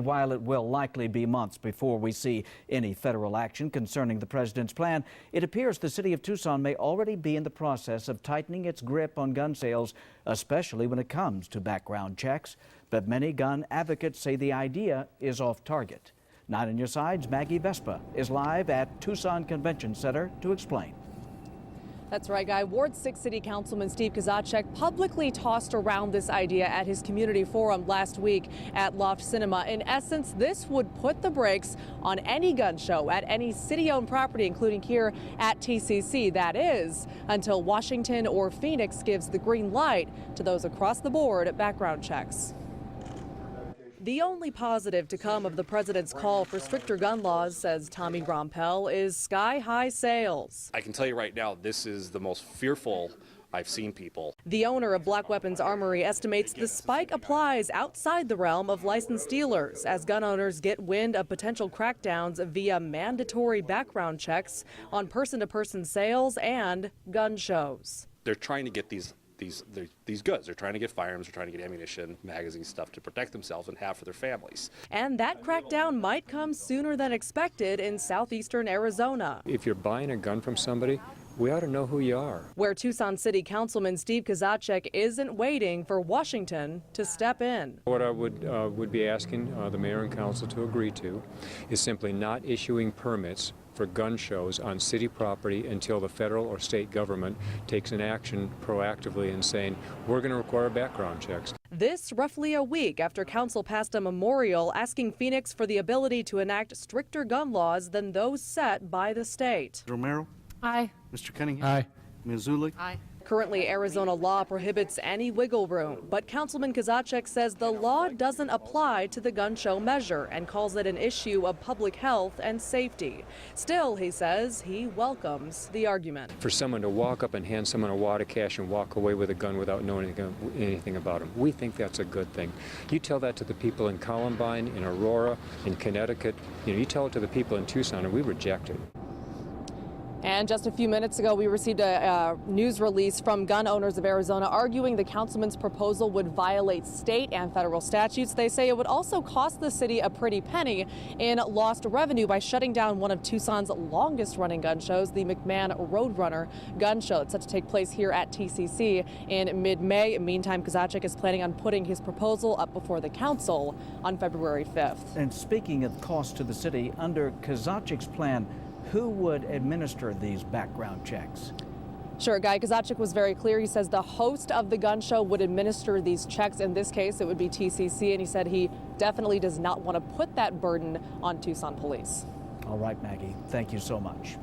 And while it will likely be months before we see any federal action concerning the president's plan, it appears the city of Tucson may already be in the process of tightening its grip on gun sales, especially when it comes to background checks. But many gun advocates say the idea is off target. 9 on Your Side's Maggie Vespa is live at Tucson Convention Center to explain. That's right, Guy. Ward 6 City Councilman Steve Kozachik publicly tossed around this idea at his community forum last week at Loft Cinema. In essence, this would put the brakes on any gun show at any city-owned property, including here at TCC. That is, until Washington or Phoenix gives the green light to those across the board background checks. The only positive to come of the president's call for stricter gun laws, says Tommy Grompel, is sky-high sales. I can tell you right now, this is the most fearful I've seen people. The owner of Black Weapons Armory estimates the spike applies outside the realm of licensed dealers as gun owners get wind of potential crackdowns via mandatory background checks on person-to-person sales and gun shows. They're trying to get these goods. They're trying to get firearms, they're trying to get ammunition, magazines, stuff to protect themselves and have for their families. And that crackdown might come sooner than expected in southeastern Arizona. If you're buying a gun from somebody, we ought to know who you are. Where Tucson City Councilman Steve Kozachik isn't waiting for Washington to step in. What I would be asking the mayor and council to agree to is simply not issuing permits for gun shows on city property until the federal or state government takes an action proactively in saying, we're going to require background checks. This roughly a week after council passed a memorial asking Phoenix for the ability to enact stricter gun laws than those set by the state. Romero? Aye. Mr. Cunningham? Aye. Ms. Zulik? Aye. Currently, Arizona law prohibits any wiggle room, but Councilman Kozachik says the law doesn't apply to the gun show measure and calls it an issue of public health and safety. Still, he says he welcomes the argument. For someone to walk up and hand someone a wad of cash and walk away with a gun without knowing anything about them, we think that's a good thing. You tell that to the people in Columbine, in Aurora, in Connecticut, you tell it to the people in Tucson, and we reject it. And just a few minutes ago, we received a news release from gun owners of Arizona arguing the councilman's proposal would violate state and federal statutes. They say it would also cost the city a pretty penny in lost revenue by shutting down one of Tucson's longest running gun shows, the McMahon Roadrunner gun show. It's set to take place here at TCC in mid-May. Meantime, Kozachik is planning on putting his proposal up before the council on February 5th. And speaking of cost to the city, under Kozachik's plan, who would administer these background checks? Sure, Guy Kozachik was very clear. He says the host of the gun show would administer these checks. In this case, it would be TCC, and he said he definitely does not want to put that burden on Tucson police. All right, Maggie, thank you so much.